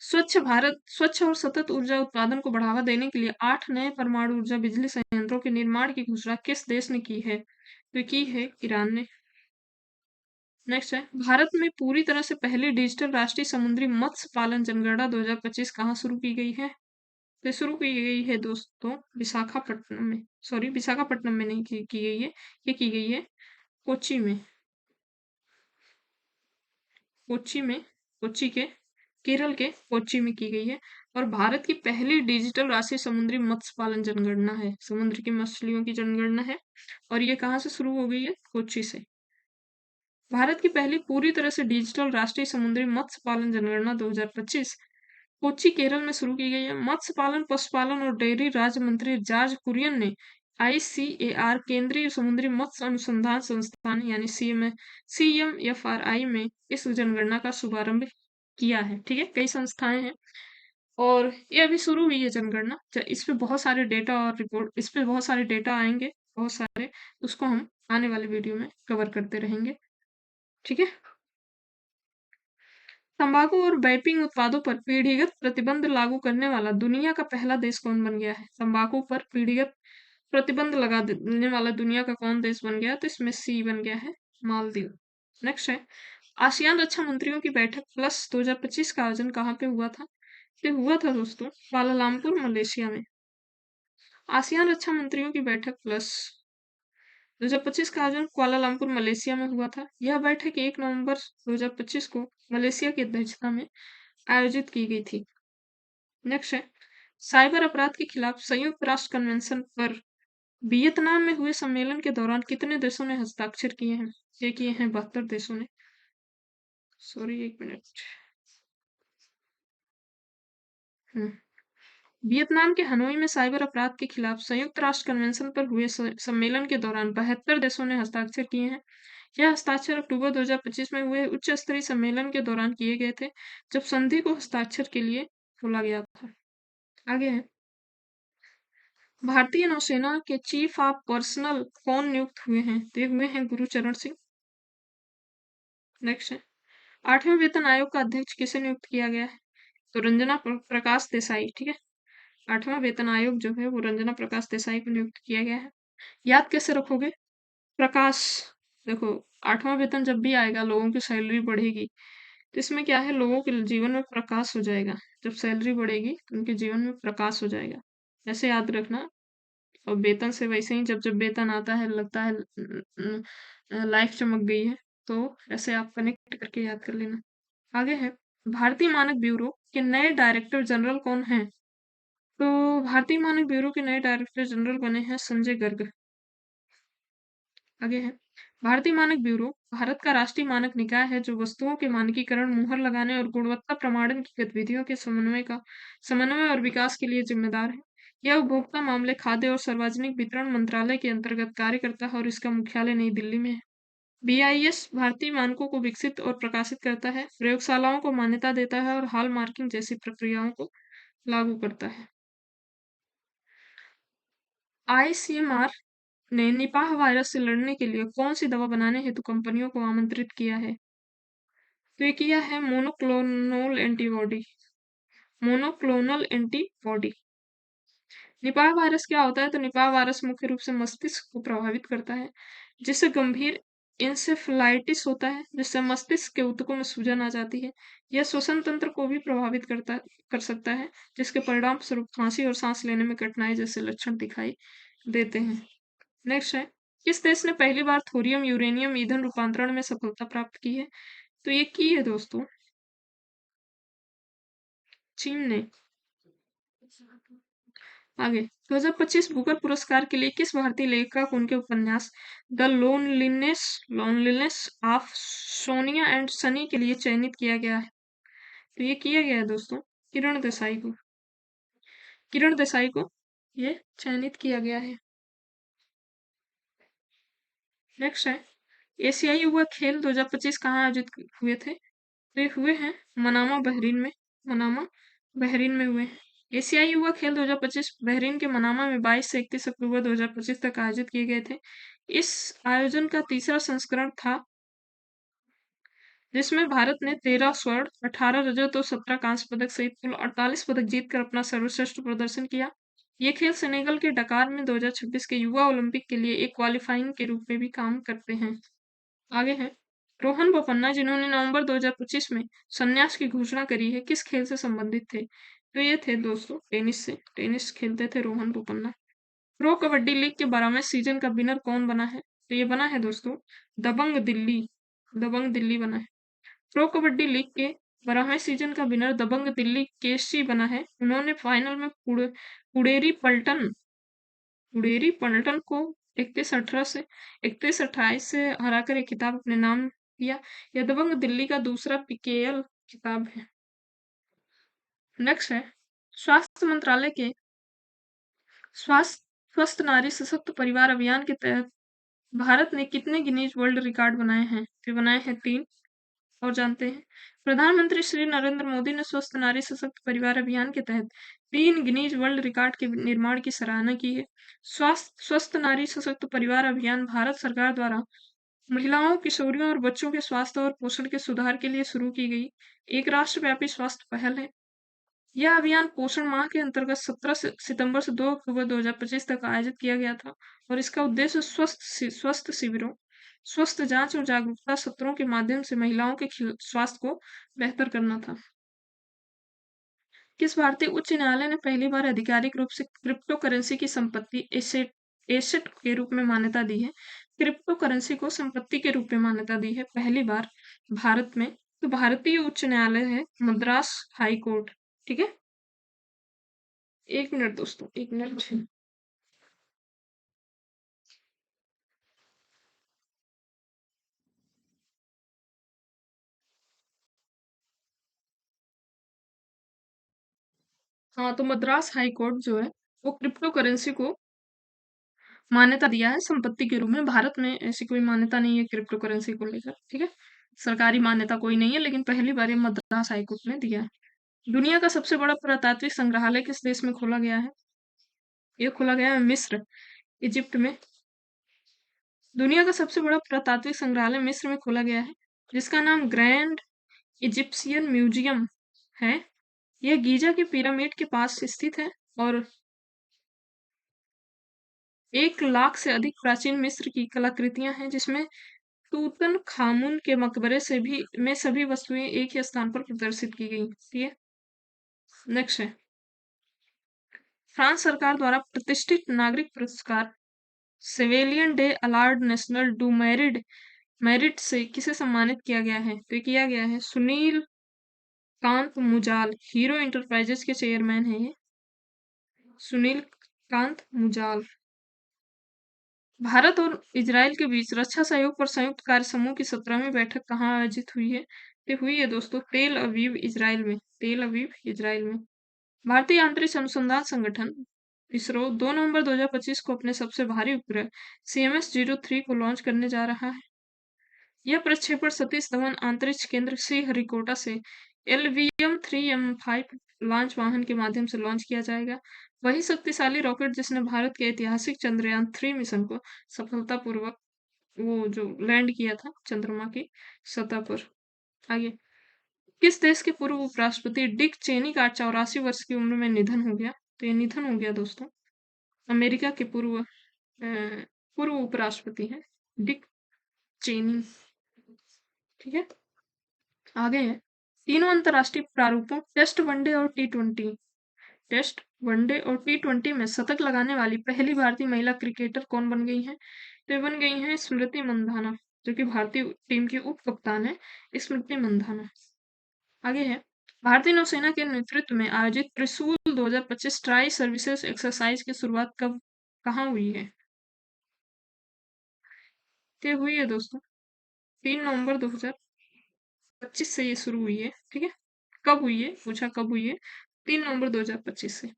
स्वच्छ और सतत ऊर्जा उत्पादन को बढ़ावा देने के लिए 8 नए परमाणु ऊर्जा बिजली संयंत्रों के निर्माण की घोषणा किस देश ने की है? तो की है ईरान ने। नेक्स्ट है, भारत में पूरी तरह से पहली डिजिटल राष्ट्रीय समुद्री मत्स्य पालन जनगणना 2025 कहाँ शुरू की गई है? तो शुरू की गई है दोस्तों विशाखापट्टनम में। सॉरी, विशाखापट्टनम में नहीं की गई है, ये की गई है कोच्चि में। कोच्चि में, कोच्चि के, केरल के कोच्चि में की गई है, और भारत की पहली डिजिटल राष्ट्रीय समुद्री मत्स्य पालन जनगणना है। समुद्र की मछलियों की जनगणना है, और ये कहाँ से शुरू हो गई है? कोच्चि से। भारत की पहली पूरी तरह से डिजिटल राष्ट्रीय समुद्री मत्स्य पालन जनगणना 2025 कोच्चि केरल में शुरू की गई है। मत्स्य पालन, पशुपालन और डेयरी राज्य मंत्री जॉर्ज कुरियन ने ICAR केंद्रीय समुद्री मत्स्य अनुसंधान संस्थान यानी CMFRI में इस जनगणना का शुभारंभ किया है। ठीक है, कई संस्थाएं हैं और ये अभी शुरू हुई है जनगणना। इस पे बहुत सारे डेटा और रिपोर्ट, इस पे बहुत सारे डेटा आएंगे, बहुत सारे, उसको हम आने वाले वीडियो में कवर करते रहेंगे। ठीक है, तंबाकू और वेपिंग उत्पादों पर पीढ़ीगत प्रतिबंध लागू करने वाला दुनिया का पहला देश कौन बन गया है? तंबाकू पर पीढ़ीगत प्रतिबंध लगा देने वाला दुनिया का कौन देश बन गया? तो इसमें सी बन गया है मालदीव। नेक्स्ट है, आसियान रक्षा मंत्रियों की बैठक प्लस 2025 का आयोजन कहाँ पे हुआ था? तो हुआ था दोस्तों कुआलालंपुर, मलेशिया में। आसियान रक्षा मंत्रियों की बैठक प्लस 2025 का आयोजन कुआलालंपुर, मलेशिया में हुआ था। यह बैठक 1 नवंबर 2025 को मलेशिया की अध्यक्षता में आयोजित की गई थी। नेक्स्ट है, साइबर अपराध के खिलाफ संयुक्त राष्ट्र कन्वेंशन पर वियतनाम में हुए सम्मेलन के दौरान कितने देशों ने हस्ताक्षर किए हैं? ये किए हैं 72 देशों ने। Sorry, 1 minute. वियतनाम के हनोई में साइबर अपराध के खिलाफ संयुक्त राष्ट्र कन्वेंशन पर हुए सम्मेलन के दौरान 72 देशों ने हस्ताक्षर किए हैं। यह हस्ताक्षर अक्टूबर 2025 में हुए उच्च स्तरीय सम्मेलन के दौरान किए गए थे, जब संधि को हस्ताक्षर के लिए खोला गया था। आगे है, भारतीय नौसेना के चीफ ऑफ पर्सनल कौन नियुक्त हुए हैं? तो ये हुए हैं गुरुचरण सिंह। नेक्स्ट है, 8वें वेतन आयोग का अध्यक्ष किसे नियुक्त किया गया है? तो रंजना प्रकाश देसाई। ठीक है, 8वां वेतन आयोग जो है वो रंजना प्रकाश देसाई को नियुक्त किया गया है। याद कैसे रखोगे? प्रकाश, देखो 8वां वेतन जब भी आएगा लोगों की सैलरी बढ़ेगी, तो इसमें क्या है, लोगों के जीवन में प्रकाश हो जाएगा। जब सैलरी बढ़ेगी तो उनके जीवन में प्रकाश हो जाएगा, ऐसे याद रखना। और वेतन से वैसे ही जब जब वेतन आता है लगता है लाइफ चमक गई है, तो ऐसे आप कनेक्ट करके याद कर लेना। आगे है, भारतीय मानक ब्यूरो के नए डायरेक्टर जनरल कौन हैं? तो भारतीय मानक ब्यूरो के नए डायरेक्टर जनरल बने हैं संजय गर्ग। आगे है, भारतीय मानक ब्यूरो भारत का राष्ट्रीय मानक निकाय है जो वस्तुओं के मानकीकरण, मुहर लगाने और गुणवत्ता प्रमाणन की गतिविधियों के समन्वय और विकास के लिए जिम्मेदार है। यह उपभोक्ता मामले, खाद्य और सार्वजनिक वितरण मंत्रालय के अंतर्गत कार्य करता है और इसका मुख्यालय नई दिल्ली में है। बीआईएस भारतीय मानकों को विकसित और प्रकाशित करता है, प्रयोगशालाओं को मान्यता देता है और हॉल मार्किंग जैसी प्रक्रियाओं को लागू करता है। आईसीएमआर ने निपाह वायरस से लड़ने के लिए कौन सी दवा बनाने हेतु कंपनियों को आमंत्रित किया है? तो ये किया है मोनोक्लोनल एंटीबॉडी। निपाह वायरस क्या होता है? तो निपाह वायरस मुख्य रूप से मस्तिष्क को प्रभावित करता है, जिससे गंभीर इंसेफ्लाइटिस होता है, जिससे मस्तिष्क के ऊतकों में सूजन आ जाती है। यह श्वसन तंत्र को भी प्रभावित कर सकता है, जिसके परिणाम स्वरूप खांसी और सांस लेने में कठिनाई जैसे लक्षण दिखाई देते हैं। नेक्स्ट है, किस देश ने पहली बार थोरियम यूरेनियम ईंधन रूपांतरण में सफलता प्राप्त की है? तो ये की है दोस्तों, चीन ने। आगे, 2025 बुकर पुरस्कार के लिए किस भारतीय लेखिका को उनके उपन्यास the loneliness of Sonia and Sunny के लिए चयनित किया गया है? तो ये किया गया है दोस्तों किरण देसाई को। किरण देसाई को ये चयनित किया गया है। नेक्स्ट है, एशियाई युवा खेल 2025 कहाँ आयोजित हुए थे? तो ये हुए हैं मनामा बहरीन में। मनामा बहरीन में हुए हैं। एशियाई युवा खेल 2025 बहरीन के मनामा में 22 से 31 अक्टूबर 2025 तक आयोजित किए गए थे। इस आयोजन का तीसरा संस्करण था, जिसमें भारत ने 13 स्वर्ण, 18 रजत और 17 कांस्य पदक सहित कुल 48 पदक जीतकर अपना सर्वश्रेष्ठ प्रदर्शन किया। ये खेल सेनेगल के डकार में 2026 के युवा ओलंपिक के लिए एक क्वालिफाइंग के रूप में भी काम करते हैं। आगे है, रोहन बोपन्ना जिन्होंने नवंबर 2025 में संन्यास की घोषणा करी है, किस खेल से संबंधित थे? तो ये थे दोस्तों टेनिस से। टेनिस खेलते थे रोहन बोपन्ना। प्रो कबड्डी लीग के 12वें सीजन का विनर कौन बना है? तो ये बना है दोस्तों दबंग दिल्ली। दबंग दिल्ली बना है। प्रो कबड्डी लीग के 12वें सीजन का विनर दबंग दिल्ली केसजी बना है। उन्होंने फाइनल में पुडेरी पलटन को 31-28 से हराकर एक खिताब अपने नाम किया। यह दबंग दिल्ली का दूसरा पीकेएल खिताब है। नेक्स्ट है, स्वास्थ्य मंत्रालय के स्वास्थ्य स्वस्थ नारी सशक्त परिवार अभियान के तहत भारत ने कितने गिनीज वर्ल्ड रिकॉर्ड बनाए हैं? तो बनाए हैं 3। और जानते हैं, प्रधानमंत्री श्री नरेंद्र मोदी ने स्वस्थ नारी सशक्त परिवार अभियान के तहत 3 गिनीज वर्ल्ड रिकॉर्ड के निर्माण की सराहना की है। स्वस्थ नारी सशक्त परिवार अभियान भारत सरकार द्वारा महिलाओं, किशोरियों और बच्चों के स्वास्थ्य और पोषण के सुधार के लिए शुरू की गई एक राष्ट्रव्यापी स्वास्थ्य पहल है। यह अभियान पोषण माह के अंतर्गत 17 सितंबर से 2 अक्टूबर 2025 तक आयोजित किया गया था और इसका उद्देश्य स्वस्थ शिविरों, स्वस्थ जांच और जागरूकता सत्रों के माध्यम से महिलाओं के स्वास्थ्य को बेहतर करना था। किस भारतीय उच्च न्यायालय ने पहली बार आधिकारिक रूप से क्रिप्टो करेंसी की संपत्ति एसेट एसेट के रूप में मान्यता दी है? क्रिप्टो करेंसी को संपत्ति के रूप में मान्यता दी है पहली बार भारत में। तो भारतीय उच्च न्यायालय है मद्रास हाई कोर्ट। ठीक है, 1 मिनट दोस्तों, 1 मिनट। हाँ, तो मद्रास हाई कोर्ट जो है वो क्रिप्टो करेंसी को मान्यता दिया है संपत्ति के रूप में। भारत में ऐसी कोई मान्यता नहीं है क्रिप्टो करेंसी को लेकर, ठीक है। सरकारी मान्यता कोई नहीं है, लेकिन पहली बार ये मद्रास हाईकोर्ट ने दिया है। दुनिया का सबसे बड़ा पुरातात्विक संग्रहालय किस देश में खोला गया है? ये खोला गया है मिस्र, इजिप्ट में। दुनिया का सबसे बड़ा पुरातात्विक संग्रहालय मिस्र में खोला गया है, जिसका नाम ग्रैंड इजिप्शियन म्यूजियम है। यह गीजा के पिरामिड के पास स्थित है और 1 लाख से अधिक प्राचीन मिस्र की कलाकृतियां हैं, जिसमें तूतनखामुन के मकबरे से भी में सभी वस्तुएं एक ही स्थान पर प्रदर्शित की गई। ठीक है, नेक्स्ट है फ्रांस सरकार द्वारा प्रतिष्ठित नागरिक पुरस्कार Chevalier de l'Ordre National du Merit Merit से किसे सम्मानित किया गया है? तो ये किया गया है सुनील कांत मुजाल, हीरो इंटरप्राइजेस के चेयरमैन है ये, सुनील कांत मुजाल। भारत और इजराइल के बीच रक्षा सहयोग पर संयुक्त कार्य समूह की 17वीं बैठक कहाँ आयोजित हुई है? ये हुई है दोस्तों तेल अवीव इजराइल में, तेल अवीव इजराइल में। भारतीय अंतरिक्ष अनुसंधान संगठन इसरो 2 नवंबर 2025 को अपने सबसे भारी उपग्रह CMS-03 को लॉन्च करने जा रहा है। यह प्रक्षेपण सतीश धवन अंतरिक्ष केंद्र श्रीहरिकोटा से LVM-3M5 लॉन्च वाहन के माध्यम से लॉन्च किया जाएगा। वही शक्तिशाली रॉकेट जिसने भारत के ऐतिहासिक चंद्रयान-3 मिशन को सफलतापूर्वक वो जो लैंड किया था चंद्रमा की सतह पर। आगे, किस देश के पूर्व उपराष्ट्रपति डिक चेनी का 84 वर्ष की उम्र में निधन हो गया? तो ये निधन हो गया दोस्तों, अमेरिका के पूर्व उपराष्ट्रपति हैं डिक चेनी। ठीक है, आगे है तीनों अंतरराष्ट्रीय प्रारूपों टेस्ट, वनडे और T20 टेस्ट, वनडे और T20 में शतक लगाने वाली पहली भारतीय महिला क्रिकेटर कौन बन गई है? तो ये बन गई हैं स्मृति मंधाना, जो कि भारतीय टीम की उप कप्तान है, स्मृति मंधाना। आगे है भारतीय नौसेना के नेतृत्व में आयोजित त्रिशूल 2025 ट्राई सर्विसेज एक्सरसाइज की शुरुआत कहाँ हुई है? ये हुई है दोस्तों 3 नवंबर 2025 से ये शुरू हुई है। ठीक है, कब हुई है पूछा, कब हुई है? 3 नवंबर 2025 से।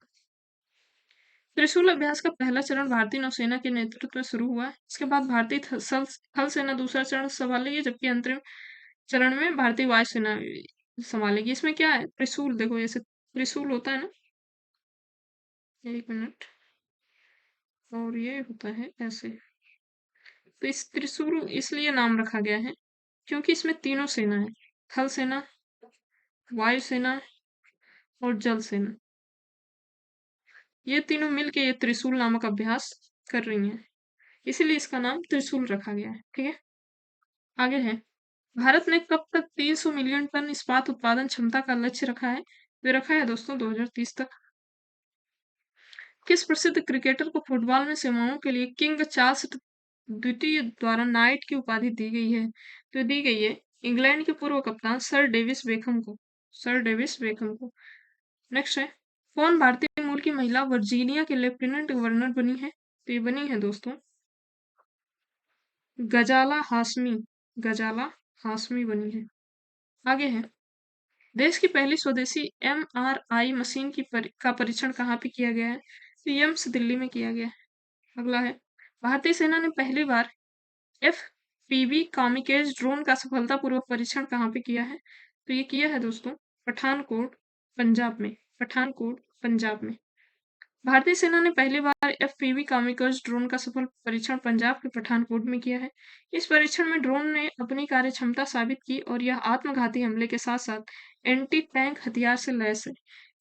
त्रिशूल अभ्यास का पहला चरण भारतीय नौसेना के नेतृत्व में शुरू हुआ है। इसके बाद भारतीय थल सेना दूसरा चरण संभालेगी, जबकि अंतरिम चरण में भारतीय वायुसेना संभालेगी। इसमें क्या है त्रिशूल, देखो जैसे त्रिशूल होता है ना, 1 मिनट, और ये होता है ऐसे। तो इस त्रिशूल इसलिए नाम रखा गया है क्योंकि इसमें तीनों सेना है, थल सेना, वायुसेना और जल सेना। ये तीनों मिलके ये त्रिशूल नामक अभ्यास कर रही हैं, इसीलिए इसका नाम त्रिशूल रखा गया है। ठीक है, आगे है भारत ने कब तक 300 मिलियन टन इस्पात उत्पादन क्षमता का लक्ष्य रखा है? ये रखा है दोस्तों 2030 तक। किस प्रसिद्ध क्रिकेटर को फुटबॉल में सेवाओं के लिए किंग चार्ल्स द्वितीय द्वारा नाइट की उपाधि दी गई है? तो दी गई है इंग्लैंड के पूर्व कप्तान सर डेविस बेकहम को, सर डेविस बेकहम को। नेक्स्ट है कौन भारतीय मूल की महिला वर्जीनिया के लेफ्टिनेंट गवर्नर बनी है? तो ये बनी है दोस्तों गजाला हाशमी, गजाला हाशमी बनी है। आगे है देश की पहली स्वदेशी MRI मशीन का परीक्षण कहाँ पे किया गया है? तो एम्स दिल्ली में किया गया है। अगला है भारतीय सेना ने पहली बार FPV कामिकेज ड्रोन का सफलतापूर्वक परीक्षण कहाँ पे किया है? तो ये किया है दोस्तों पठानकोट, पंजाब में, पठानकोट पंजाब में। भारतीय सेना ने पहली बार FPV कामिकेज ड्रोन का सफल परीक्षण पंजाब के पठानकोट में किया है। इस परीक्षण में ड्रोन ने अपनी कार्यक्षमता साबित की और यह आत्मघाती हमले के साथ साथ एंटी टैंक हथियार से लैस है।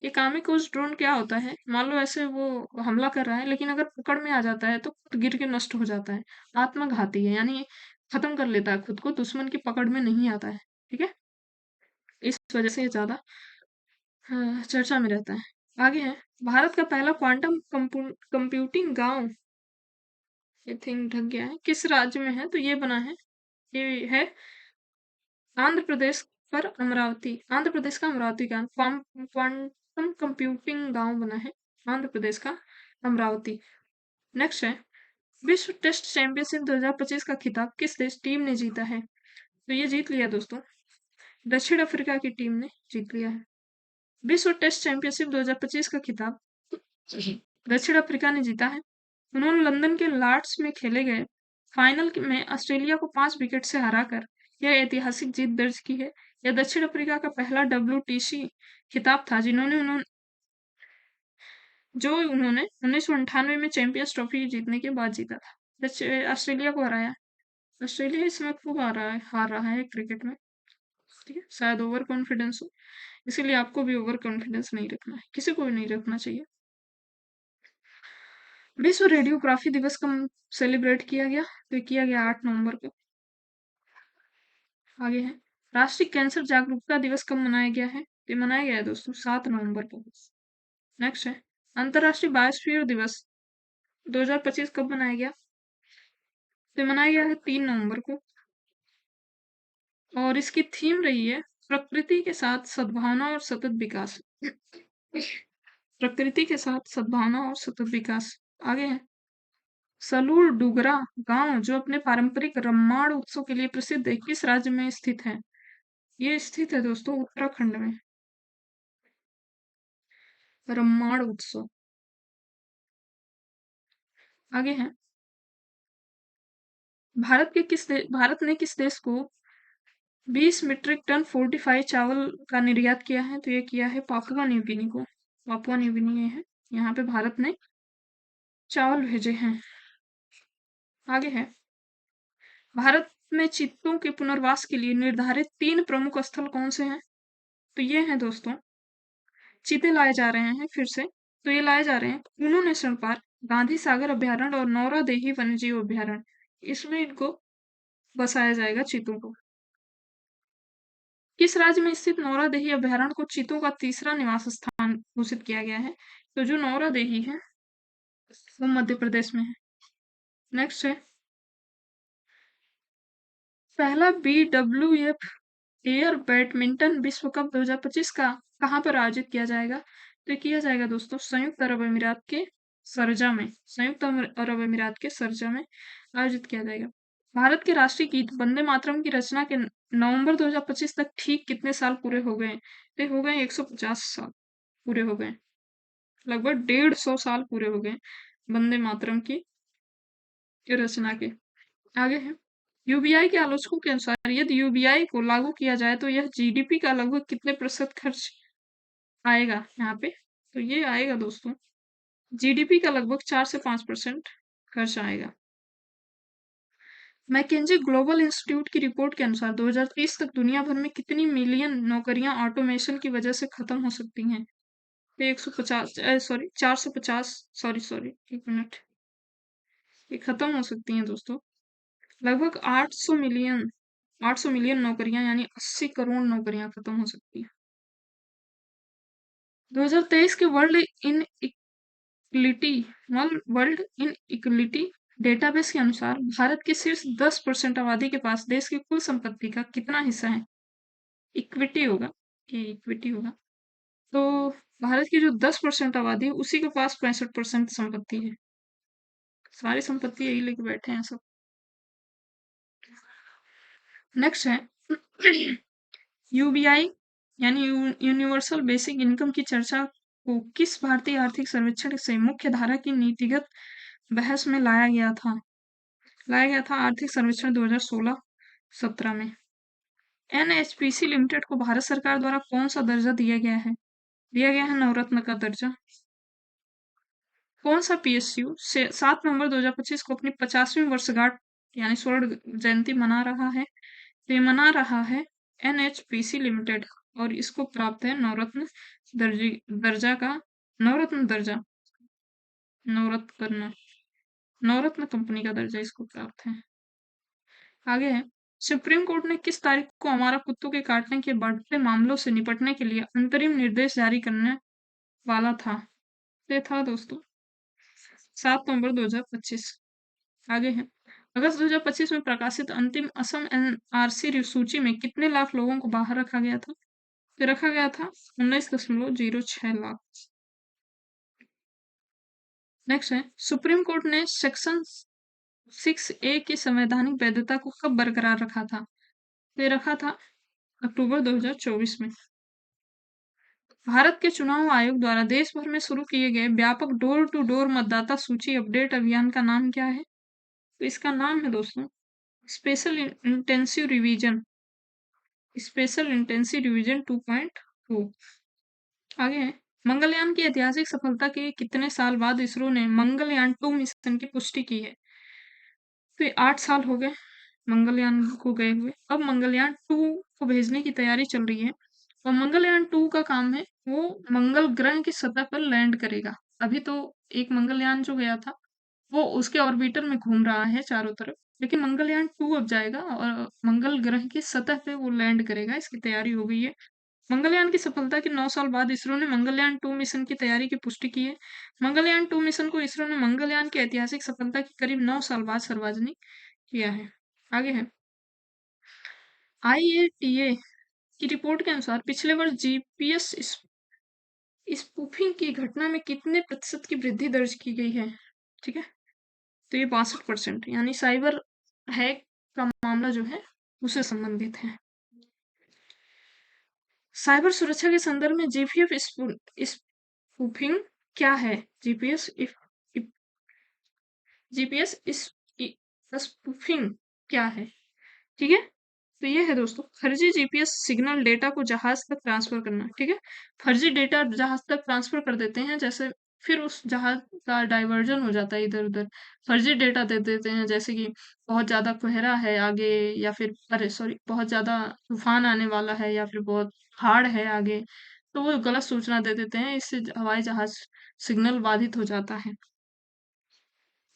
ये कामिकेज ड्रोन क्या होता है, मान लो ऐसे वो हमला कर रहा है, लेकिन अगर पकड़ में आ जाता है तो खुद गिर के नष्ट हो जाता है। आत्मघाती है, यानी खत्म कर लेता है खुद को, दुश्मन की पकड़ में नहीं आता है। ठीक है, इस वजह से ये ज्यादा चर्चा में रहता है। आगे है भारत का पहला क्वांटम कंप्यूटिंग गांव, ये थिंक ढक गया है, किस राज्य में है? तो ये बना है, ये है आंध्र प्रदेश पर अमरावती, आंध्र प्रदेश का अमरावती गांव क्वांटम कंप्यूटिंग गांव बना है आंध्र प्रदेश का अमरावती। नेक्स्ट है विश्व टेस्ट चैंपियनशिप 2025 का खिताब किस देश टीम ने जीता है? तो ये जीत लिया दोस्तों दक्षिण अफ्रीका की टीम ने जीत लिया है। विश्व टेस्ट चैंपियनशिप 2025 का खिताब दक्षिण अफ्रीका ने जीता है। उन्होंने लंदन के लॉर्ड्स में खेले गए फाइनल में ऑस्ट्रेलिया को 5 विकेट से हराकर यह ऐतिहासिक जीत दर्ज की है। यह दक्षिण अफ्रीका का पहला WTC खिताब था जो उन्होंने 1998 में चैंपियंस ट्रॉफी जीतने के बाद जीता था। ऑस्ट्रेलिया को हराया। ऑस्ट्रेलिया इस समय खूब हार रहा है क्रिकेट में। ठीक है, शायद ओवर कॉन्फिडेंस हो, इसीलिए आपको भी ओवर कॉन्फिडेंस नहीं रखना है, किसी को भी नहीं रखना चाहिए। विश्व रेडियोग्राफी दिवस कब सेलिब्रेट किया गया? तो ये किया गया 8 नवंबर को। आगे है, राष्ट्रीय कैंसर जागरूकता दिवस कब मनाया गया है? तो ये मनाया गया है दोस्तों 7 नवंबर को। नेक्स्ट है, अंतरराष्ट्रीय बायोस्फीयर दिवस 2025 कब मनाया गया? तो ये मनाया गया है 3 नवंबर को, और इसकी थीम रही है प्रकृति के साथ सद्भावना और सतत विकास। प्रकृति के साथ सद्भावना और सतत विकास। आगे है, सलूर डुगरा गांव जो अपने पारंपरिक रम्माड़ उत्सव के लिए प्रसिद्ध है, किस राज्य में स्थित है? ये स्थित है दोस्तों उत्तराखंड में। रम्माड़ उत्सव। आगे है, भारत ने किस देश को 20 मीट्रिक टन फोर्टिफाई चावल का निर्यात किया है? तो ये किया है पापुआ न्यू गिनी को। पापुआ न्यू गिनी ये है, यहाँ पे भारत ने चावल भेजे हैं। आगे है, भारत में चीतों के पुनर्वास के लिए निर्धारित 3 प्रमुख स्थल कौन से हैं? तो ये हैं दोस्तों, चीते लाए जा रहे हैं फिर से। तो ये लाए जा रहे हैं कुनू नेशनल पार्क, गांधी सागर अभ्यारण्य और नौरादेही वन्यजीव अभ्यारण्य। इसमें इनको बसाया जाएगा चीतों को। किस राज्य में स्थित नौरादेही अभ्यारण्य को चीतों का तीसरा निवास स्थान घोषित किया गया है? तो जो नौरादेही है वो मध्य प्रदेश में है। नेक्स्ट है, पहला BWF एयर बैडमिंटन विश्व कप 2025 का कहाँ पर आयोजित किया जाएगा? तो ये किया जाएगा दोस्तों संयुक्त अरब अमीरात के सरजा में। अरब अमीरात के सरजा में आयोजित किया जाएगा। भारत के राष्ट्रीय गीत वंदे मातरम की रचना के नवंबर 2025 तक ठीक कितने साल पूरे हो गए? तो हो गए 150 साल पूरे हो गए, लगभग 150 साल पूरे हो गए वंदे मातरम की रचना के। आगे है, यूबीआई के आलोचकों के अनुसार यदि यूबीआई को लागू किया जाए तो यह जीडीपी का लगभग कितने प्रतिशत खर्च आएगा यहाँ पे? तो ये आएगा दोस्तों जीडीपी का लगभग 4 से 5% खर्च आएगा। मैकेंजी ग्लोबल इंस्टीट्यूट की रिपोर्ट के अनुसार 2030 तक दुनिया भर में कितनी मिलियन नौकरियां ऑटोमेशन की वजह से खत्म हो सकती हैं? तो 150 सॉरी 450 सॉरी 1 मिनट, ये खत्म हो सकती हैं दोस्तों। लगभग 800 मिलियन नौकरियां यानी 80 करोड़ नौकरियां खत्म हो सकती हैं। 2023 के वर्ल्ड इन इक्वलिटी डेटाबेस के अनुसार भारत के शीर्ष 10% आबादी के पास देश की कुल संपत्ति का कितना हिस्सा है? इक्विटी होगा, ये इक्विटी होगा। तो भारत की जो 10% आबादी है उसी के पास 65% संपत्ति है। सारी संपत्ति यही लेके बैठे हैं सब। नेक्स्ट है यूबीआई यानी यूनिवर्सल बेसिक इनकम की चर्चा को किस भारतीय आर्थिक सर्वेक्षण से मुख्य धारा की नीतिगत बहस में लाया गया था आर्थिक सर्वेक्षण 2016-17 में। एनएचपीसी लिमिटेड को भारत सरकार द्वारा कौन सा दर्जा दिया गया है? दिया गया है नवरत्न का दर्जा। कौन सा पीएसयू 7 नवंबर 2025 को अपनी 50वीं वर्षगांठ यानी स्वर्ण जयंती मना रहा है? तो ये मना रहा है एनएचपीसी लिमिटेड, और इसको प्राप्त है नवरत्न दर्जा का नवरत्न दर्जा नवरत्न कंपनी का दर्जा इसको प्राप्त है। आगे है, सुप्रीम कोर्ट ने किस तारीख को हमारा कुत्तों के काटने के बढ़ते मामलों से निपटने के लिए अंतरिम निर्देश जारी करने वाला था? ये था दोस्तों 7 नवंबर 2025। आगे है, अगस्त 2025 में प्रकाशित अंतिम असम एनआरसी सूची में कितने लाख लोगों को बाहर रखा गया था? तो रखा गया था 19.06 लाख। नेक्स्ट है, सुप्रीम कोर्ट ने सेक्शन 6A की संवैधानिक वैधता को कब बरकरार रखा था? तो ये रखा था अक्टूबर 2024 में। भारत के चुनाव आयोग द्वारा देश भर में शुरू किए गए व्यापक डोर टू डोर मतदाता सूची अपडेट अभियान का नाम क्या है? तो इसका नाम है दोस्तों special intensive revision, special intensive revision 2.2। आगे है, मंगलयान की ऐतिहासिक सफलता के कितने साल बाद इसरो ने मंगलयान 2 मिशन की पुष्टि की है? तो ये 8 साल हो गए मंगलयान को गए हुए। अब मंगलयान 2 को भेजने की तैयारी चल रही है और मंगलयान 2 का काम है वो मंगल ग्रह की सतह पर लैंड करेगा। अभी तो एक मंगलयान जो गया था वो उसके ऑर्बिटर में घूम रहा है चारों तरफ, लेकिन मंगलयान 2 अब जाएगा और मंगल ग्रह की सतह पे वो लैंड करेगा। इसकी तैयारी हो गई है। मंगलयान की सफलता के 9 साल बाद इसरो ने मंगलयान 2 मिशन की तैयारी की पुष्टि की है। मंगलयान 2 मिशन को इसरो ने मंगलयान की ऐतिहासिक सफलता के करीब 9 साल बाद सार्वजनिक किया है। आगे है, आईएटीए की रिपोर्ट के अनुसार पिछले वर्ष जीपीएस स्पूफिंग की घटना में कितने प्रतिशत की वृद्धि दर्ज की गई है? ठीक है, तो ये 62%, यानी साइबर हैक का मामला जो है उससे संबंधित है। साइबर सुरक्षा के संदर्भ में जीपीएफ स्पूफिंग क्या है? जीपीएस जीपीएस स्पूफिंग क्या है? ठीक है, तो ये है दोस्तों फर्जी जीपीएस सिग्नल डेटा को जहाज तक ट्रांसफर करना। ठीक है, फर्जी डेटा जहाज तक ट्रांसफर कर देते हैं, जैसे फिर उस जहाज का डाइवर्जन हो जाता है इधर उधर। फर्जी डेटा दे देते हैं, जैसे कि बहुत ज्यादा कोहरा है आगे, या फिर अरे सॉरी बहुत ज्यादा तूफान आने वाला है, या फिर बहुत हार्ड है आगे, तो वो गलत सूचना दे देते हैं। इससे हवाई जहाज सिग्नल बाधित हो जाता है।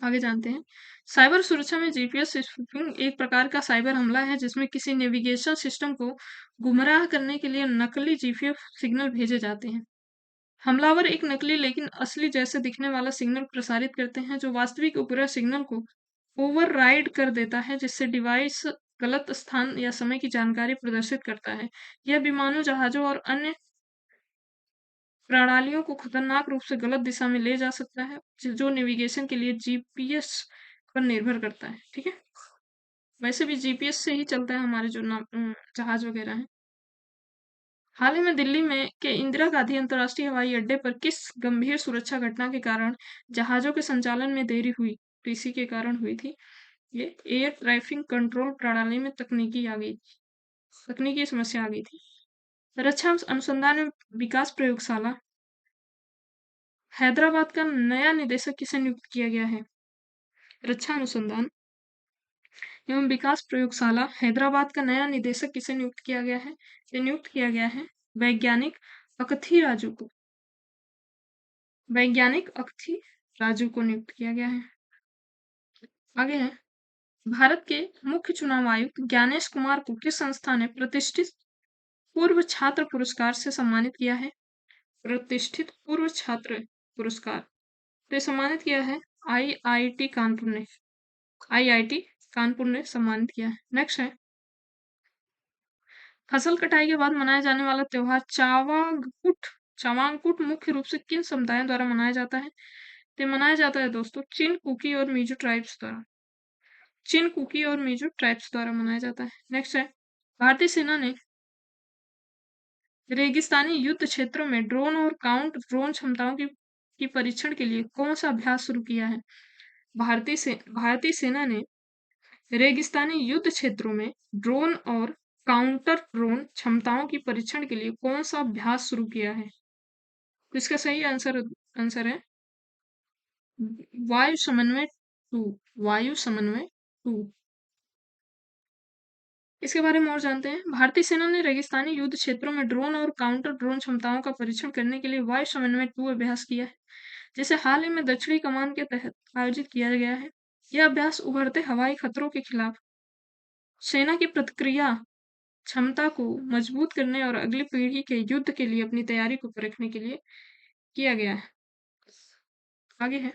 आगे जानते हैं, साइबर सुरक्षा में जीपीएस स्पूफिंग एक प्रकार का साइबर हमला है जिसमें किसी नेविगेशन सिस्टम को गुमराह करने के लिए नकली जीपीएस सिग्नल भेजे जाते हैं। हमलावर एक नकली लेकिन असली जैसे दिखने वाला सिग्नल प्रसारित करते हैं जो वास्तविक उपग्रह सिग्नल को ओवरराइड कर देता है, जिससे डिवाइस गलत स्थान या समय की जानकारी प्रदर्शित करता है। यह विमानों, जहाजों और अन्य प्रणालियों को खतरनाक रूप से गलत दिशा में ले जा सकता है, जो नेविगेशन के लिए जीपीएस पर निर्भर करता है। ठीक है, वैसे भी जीपीएस से ही चलता है हमारे जो जहाज वगैरह हैं। हाल ही में दिल्ली में के इंदिरा गांधी अंतर्राष्ट्रीय हवाई अड्डे पर किस गंभीर सुरक्षा घटना के कारण जहाजों के संचालन में देरी हुई? तो इसी के कारण हुई थी। ये एयर ट्रैफिक कंट्रोल प्रणाली में तकनीकी समस्या आ गई थी। रक्षा अनुसंधान एवं विकास प्रयोगशाला हैदराबाद का नया निदेशक किसे नियुक्त किया गया है? रक्षा अनुसंधान एवं विकास प्रयोगशाला हैदराबाद का नया निदेशक किसे नियुक्त किया गया है? ये नियुक्त किया गया है वैज्ञानिक अकथी राजू को। वैज्ञानिक अकथी राजू को नियुक्त किया गया है। आगे है, भारत के मुख्य चुनाव आयुक्त ज्ञानेश कुमार को किस संस्था ने प्रतिष्ठित पूर्व छात्र पुरस्कार से सम्मानित किया है? प्रतिष्ठित पूर्व छात्र पुरस्कार से सम्मानित किया है आईआईटी कानपुर ने। आईआईटी कानपुर ने सम्मानित किया है। नेक्स्ट है, फसल कटाई के बाद मनाया जाने वाला त्योहार चावांगकुट मुख्य रूप से किन समुदायों द्वारा मनाया जाता है? तो मनाया जाता है दोस्तों चिन कुकी और मिजो ट्राइब्स द्वारा। चिन कुकी और मिजो ट्राइब्स द्वारा मनाया जाता है। नेक्स्ट है, भारतीय सेना ने रेगिस्तानी युद्ध क्षेत्रों में ड्रोन और काउंट ड्रोन क्षमताओं की परीक्षण के लिए कौन सा अभ्यास शुरू किया है? भारतीय सेना ने रेगिस्तानी युद्ध क्षेत्रों में ड्रोन और काउंटर ड्रोन क्षमताओं की परीक्षण के लिए कौन सा अभ्यास शुरू किया है? तो इसका सही आंसर आंसर है वायु समन्वय 2। वायु समन्वय 2। इसके बारे में और जानते हैं, भारतीय सेना ने रेगिस्तानी युद्ध क्षेत्रों में ड्रोन और काउंटर ड्रोन क्षमताओं का परीक्षण करने के लिए वायु समन्वय 2 अभ्यास किया है, जिसे हाल ही में दक्षिणी कमान के तहत आयोजित किया गया है। यह अभ्यास उभरते हवाई खतरों के खिलाफ सेना की प्रतिक्रिया क्षमता को मजबूत करने और अगली पीढ़ी के युद्ध के लिए अपनी तैयारी को परखने के लिए किया गया है। आगे है,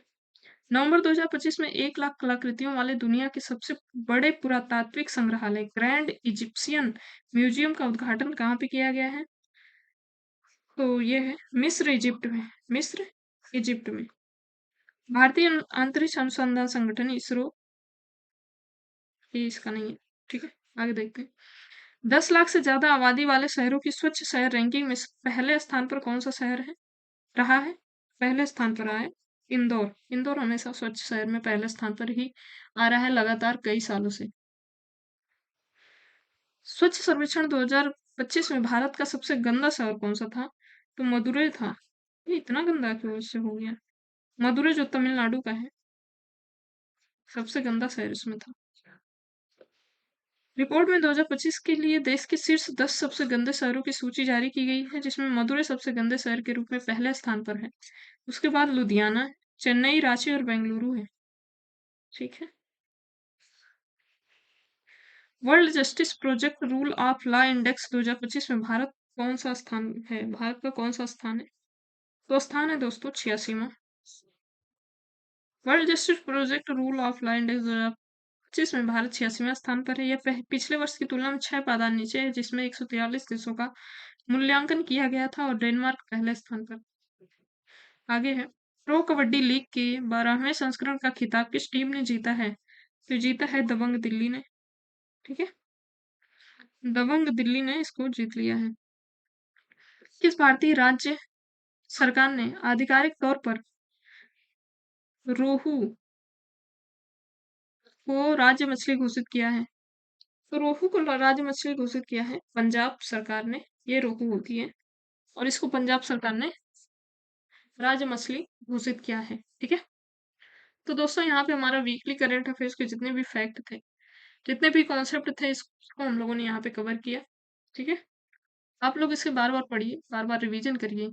नवंबर 2025 में 1 लाख कलाकृतियों वाले दुनिया के सबसे बड़े पुरातात्विक संग्रहालय ग्रैंड इजिप्शियन म्यूजियम का उद्घाटन कहाँ पे किया गया है? तो ये है मिस्र इजिप्ट में। मिस्र इजिप्ट में। भारतीय अंतरिक्ष अनुसंधान संगठन इसरो, ये इसका नहीं है। ठीक है, आगे देखते हैं, 10 लाख से ज्यादा आबादी वाले शहरों की स्वच्छ शहर रैंकिंग में पहले स्थान पर कौन सा शहर है रहा है? पहले स्थान पर रहा है इंदौर। इंदौर हमेशा स्वच्छ शहर में पहले स्थान पर ही आ रहा है लगातार कई सालों से। स्वच्छ सर्वेक्षण 2025 में भारत का सबसे गंदा शहर कौन सा था? तो मदुरई था। ये इतना गंदा क्यों इससे हो गया? मदुरई जो तमिलनाडु का है, सबसे गंदा शहर इसमें था। रिपोर्ट में 2025 के लिए देश के शीर्ष 10 सबसे गंदे शहरों की सूची जारी की गई है, जिसमें मदुरई सबसे गंदे शहर के रूप में पहले स्थान पर है। उसके बाद लुधियाना, चेन्नई, रांची और बेंगलुरु है। ठीक है। World Justice Project Rule of Law Index 2025 में भारत कौन सा स्थान है? भारत का कौन सा स्थान है? तो स्थान है दोस्तों 86वां। World Justice Project Rule of Law Index 2025 में भारत 86वां स्थान पर है। यह पिछले वर्ष की तुलना में 6 पायदान नीचे है, जिसमें 143 देशों का मूल्यांकन किया गया था और डेनमार्क पहले स्थान पर। आगे है प्रो कबड्डी लीग के 12वें संस्करण का खिताब किस टीम ने जीता है? तो जीता है दबंग दिल्ली ने। ठीक है, दबंग दिल्ली ने इसको जीत लिया है। किस भारतीय राज्य सरकार ने आधिकारिक तौर पर रोहू को राज्य मछली घोषित किया है? तो रोहू को राज्य मछली घोषित किया है पंजाब सरकार ने। ये रोहू होती है और इसको पंजाब सरकार ने राज्य मछली घोषित किया है। ठीक है, तो दोस्तों यहाँ पे हमारा वीकली करंट अफेयर्स के जितने भी फैक्ट थे, जितने भी कॉन्सेप्ट थे, इसको हम लोगों ने यहाँ पे कवर किया। ठीक है, आप लोग इसे बार बार पढ़िए, बार बार रिवीजन करिए।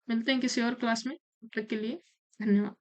मिलते हैं किसी और क्लास में, तब तक के लिए धन्यवाद।